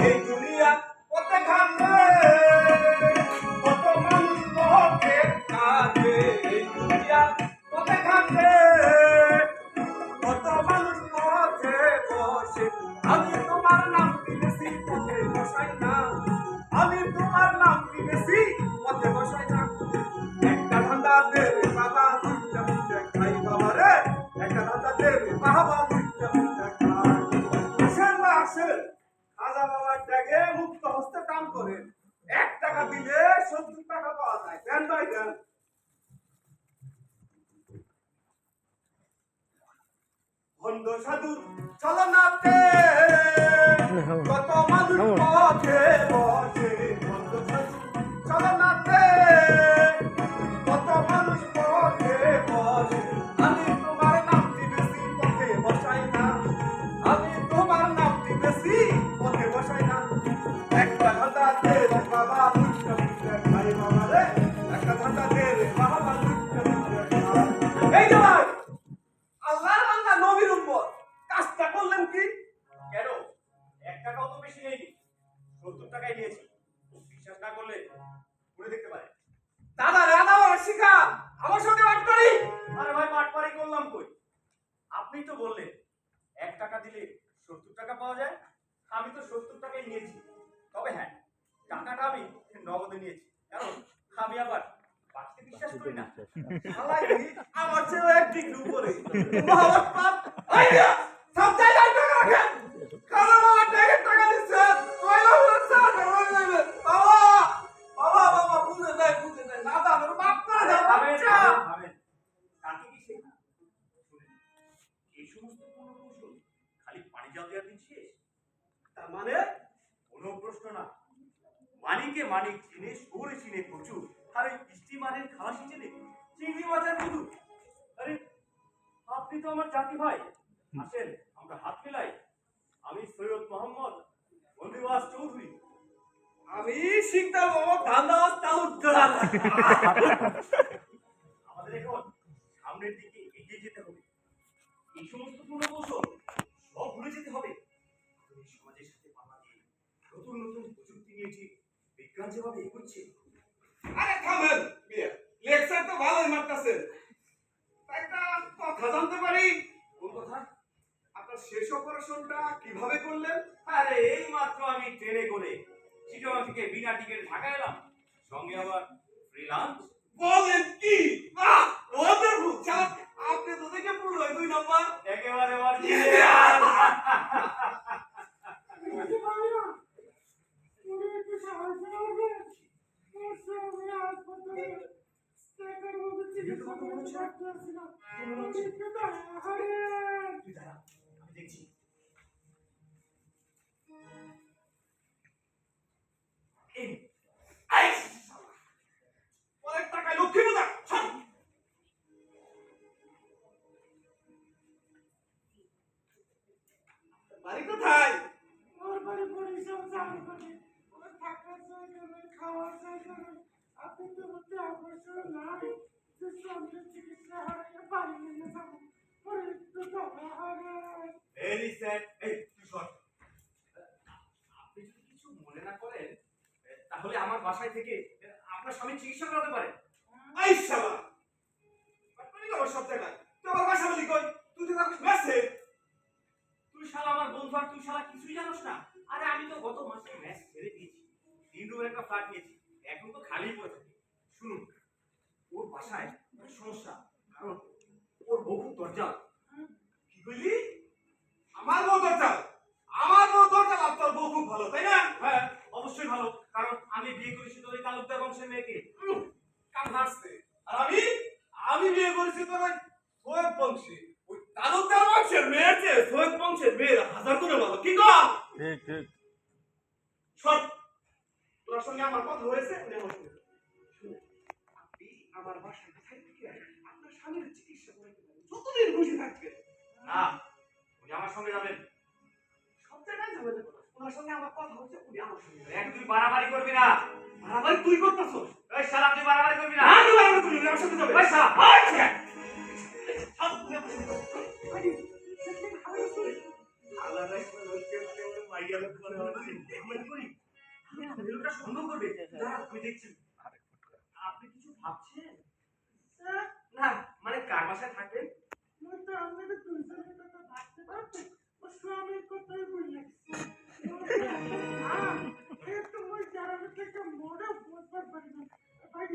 এই দুনিয়া কত ঘাটে কত মানুষ মহকে কাঁদে এই দুনিয়া কত ঘাটে কত মানুষ মহকে বসে আমি তোমার নাম দিয়েছি পথে বসাই না আমি তোমার নাম দিয়েছি পথে বসাই না একটা ধান্দা দেবে বাবা দুইটা মুখে খাই বাবা রে একটা ধান্দা দেবে বাবা দুইটা মুখে খাই আসেন না আসেন খাজা বাবার ট্যাগে মুক্ত হস্তে কাম করেন 1 টাকা দিলে 70 টাকা পাওয়া যায় দেন ভাই দেন ভণ্ড সাধু চলো নাতে কত মানুষ পথে বসে ভণ্ড সাধু চলো নাতে কত মানুষ পথে বসে আমি তোমার নাম দিবেছি পথে বসাই না আমি তোমার নাম দিবেছি পথে বসাই না একটা ধান্দা দে রে বাবা দুইটা মুখে খাই বাবা রে একটা ধান্দা দে রে বাবা দুইটা মুখে খাই এই যে ভাই আল্লাহর বান্দা নবীর উম্মত কাজটা করলেন কি কেন 1 টাকাও তো বেশি নেই 70 টাকাই নিয়েছি বিশ্বাস না করলে ঘুরে দেখতে পারেন দাদা রাধা শিখা আমার সঙ্গে বাটপারি আরে ভাই বাটপারি করলাম কই আপনি তো বললেন 1 টাকা দিলে 70 টাকা পাওয়া যায় আমি তো 70 টাকাই নিয়েছি তবে হ্যাঁ টাকাটা আমি নগদে নিয়েছি কারণ আমি আবার বাড়তে বিশ্বাস করি না শালাই আমার চেয়ে এক ডিগ্রি উপরে মহাভারত পাপ আইয়া সব জায়গায় টাকা রাখেন কারণ বাবা টাকা দিচ্ছে কয়লা বলছে বাবা বাবা বাবা বুঝে নাই না দাদা বাপ করে দাও আমেন কাকে কি শেখা এই সমস্ত কোন কৌশল খালি পানি জাল দেওয়ার দিন শেষ তার মানে কোনো প্রশ্ন না মানিকে মানিক চিনে সরে চিনে প্রচুর আরে স্টিমারের খালাসি চিনে চিংড়ি মাছের মধু আরে আপনি তো আমার জাতি ভাই আসেন আমরা হাত মিলাই আমি সৈয়দ মোহাম্মদ বন্দিবাস চৌধুরী আমি শিকদার মোহাম্মদ ধান্দাবাজ তালুকদার আমাদের এখন সামনের দিকে এগিয়ে যেতে হবে এই সমস্ত পুনঃকৌশল সব ভুলে যেতে হবে সমাজের সাথে পাল্লা দিয়ে নতুন নতুন প্রযুক্তি নিয়ে ঠিক বিজ্ঞান যেভাবে এগোচ্ছে আরে থামেন লেকচার তো ভালোই মারতেছেন একটা কথা জানতে পারি কোন কথা আপনার শেষ অপারেশনটা কিভাবে করলেন আরে এই মাত্র আমি ট্রেনে করে চিটাগাং থেকে বিনা টিকিটে ঢাকা এলাম সঙ্গে আবার ফ্রি লাঞ্চ বলেন কি ওয়ান্ডারফুল চাপ আপনি তো দেখে পুরো 2 নাম্বার একেবারে অরিজিনাল দেখছি অনেক টাকায় লক্ষ্মী পূজা বাড়ি কোথায় আমার বাড়ি পরিশ্রম চালু করে আমার থাকার জায়গা খাওয়ার জায়গা আপনি তো বলতে অবসর নাই যে সামনে চিকিৎসা হারিয়ে বাড়ি নিয়ে যাবো পরে তো টাকা হারায় ভেরি স্যাড এই তুই শোন আপনি যদি কিছু মনে না করেন তাহলে আমার বাসায় থেকে আপনার স্বামী চিকিৎসা করাতে পারেন এই শালা আপনি আমার সব জায়গায় তুই আমার বাসা বলি কই তুই তো থাকিস মেসে তুই শালা আমার বন্ধু আর তুই শালা কিছুই জানোস না আরে আমি তো গত মাসে ম্যাচ ছেড়ে দিয়েছি 3 রুমের একটা ফ্ল্যাট নিয়েছি এখন তো খালি পড়ে থাকে শুনুন ওর বাসায় সমস্যা কারণ ওর বউ খুব দরজাল কি কইলি আমার বউ দরজাল আর তোর বউ খুব ভালো তাই না হ্যাঁ অবশ্যই ভালো কারণ আমি বিয়ে করেছি তোর এই তালুকদার বংশের মেয়েকে কাম হাসছে আর আমি বিয়ে করেছি তোর ওই সোয়েব বংশী ওই তালুকদার বংশের মেয়েকে সোয়েব বংশের মেয়ের 1000 গুণে ভালো কি কর ঠিক ঠিক সব তোর সঙ্গে আমার কথা হয়েছে আপনি আমার বাসায় কোথায় থেকে আপনার স্বামীর চিকিৎসা করাতে পারেন যতদিন খুশি থাকবেন না উনি আমার সঙ্গে যাবেন সব জায়গায় যাবেন ওনার সঙ্গে আমার কথা হচ্ছে উনি আমার সঙ্গে যাবেন তুই বাড়াবাড়ি করবি না বাড়াবাড়ি তুই করতেছস এই শালা তুই বাড়াবাড়ি করবি না আমি বাড়াবাড়ি করবি না আমার সঙ্গে যাবে এই শালা আচ্ছা আল্লাহ রাখবে গেলে পরে আমি করি মেয়েটা সন্দেহ করবে আমি দেখছি আপনি কিছু ভাবছেন না মানে কার বাসায় থাকবেন আপনাকে দুইজনের কথা ভাবতে পারবেন স্বামীর কথাই বললেন তোমার জানাবে থেকে মনে বুঝতে পারি না ভাই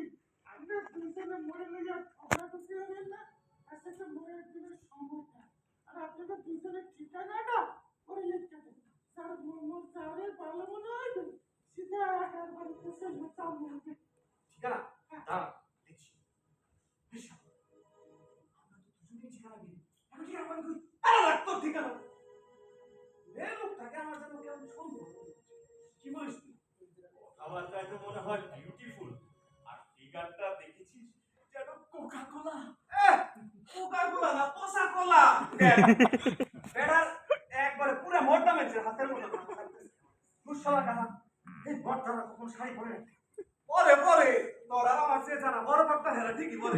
আমরা দুইজনে মরে লইয়া ঝগড়া করতে হবেন না আসলে মরে দিনের সময়টা আর আপনাদের দুইজনের ঠিকানাটা করে লিখতে দেন স্যার মোহাম্মদ স্যারের ভালো মনে হয় সিধা একার বাড়িতে সে লোচা মরবে ঠিকানা হ্যাঁ দেখছি বেশ আমরা তো দুজনেই ঠিকানা দিই এখন ঠিকানা মানে কই আরে লাগতো ঠিকানা এই লোকটাকে আমার জন্য কেমন সুন্দর কি বলিস তুই কথাবার্তা তো মনে হয় বিউটিফুল আর ফিগারটা দেখেছিস যেন কোকা কোলা কোকা কোলা না পোসা কোলা বেড়ার একবারে পুরো মোটা মেয়েছে হাতের মতো দুঃশালা কানা এই বড়টা কখন শাড়ি পরে পরে পরে তোর আর আমার সে জানা বড় পাটটা হেরা ঠিকই পরে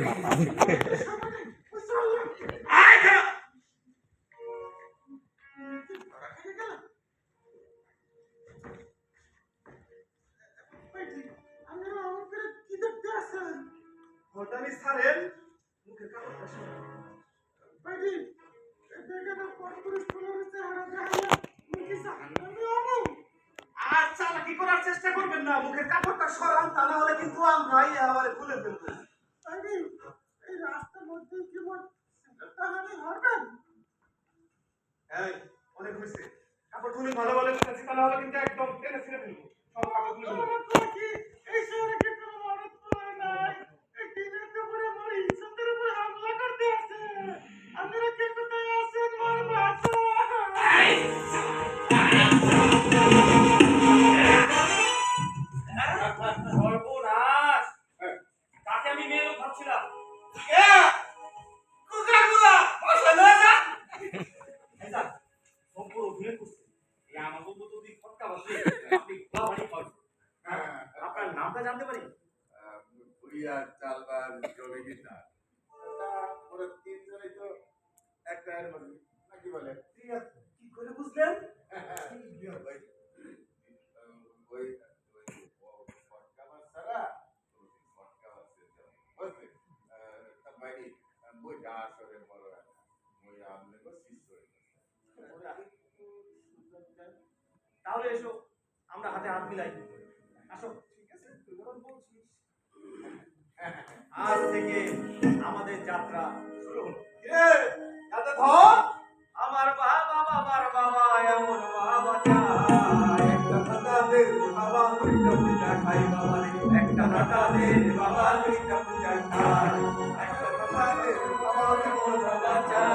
আয় খা হোটেলি সারেন মুখে কাপড় বাইরে দেখে না পরপুরুষ ফুলের চেহারা দেখাইয়া মুখে সামনে আমু আচ্ছা কি করার চেষ্টা করবেন না মুখের কাপড়টা সরান তা না হলে কিন্তু আমরাই আমারে খুলে ফেলবো বাইরে এই রাস্তার মধ্যে কি বল তাহলে হরবেন এই অনেক হইছে কাপড় খুলে ভালো ভালো কাছে তা না হলে কিন্তু একদম টেনে ছিঁড়ে ফেলবো সব কাপড় খুলে কি এই শহরে কি কোনো মরদ পড়ে নাই এই দিনের দুপুরে মোর ইজ্জতের উপর হামলা করতে আছে আপনারা কে কোথায় আছেন মোর বাঁচা সর্বনাশ তাকে আমি মেয়ে লোক ভাবছিলাম কুকাগুলা বসে না যা এই যা সম্পূর্ণ অভিনয় করছে এই আমাকে তো তুই ফটকা বসে আপনি গোলা বাড়ি খাওয়া আপনার নামটা জানতে পারি ভুইয়া চালবার জমিদার ওরা তিনজনেই তো একটা নাকি বলে কি করে বুঝলেন ওই ফটকা মাছ ছাড়া ফটকা মাছের বুঝলি তার বাইরে বই গা আসরে বড় মই আপনাকে শিষ্য তাহলে এসো আমরা হাতে হাত মিলাই আসো ঠিক আছে তুই যখন বলছিস আজ থেকে আমাদের যাত্রা শুরু হলো রে যাতে ধর আমার বাবা এমন বাবা চাই একটা টাকা দে বাবা দুইটা পূজা খাই বাবা রে একটা টাকা দে বাবা দুইটা পূজা খাই একটা টাকা দে বাবা এমন বাবা চাই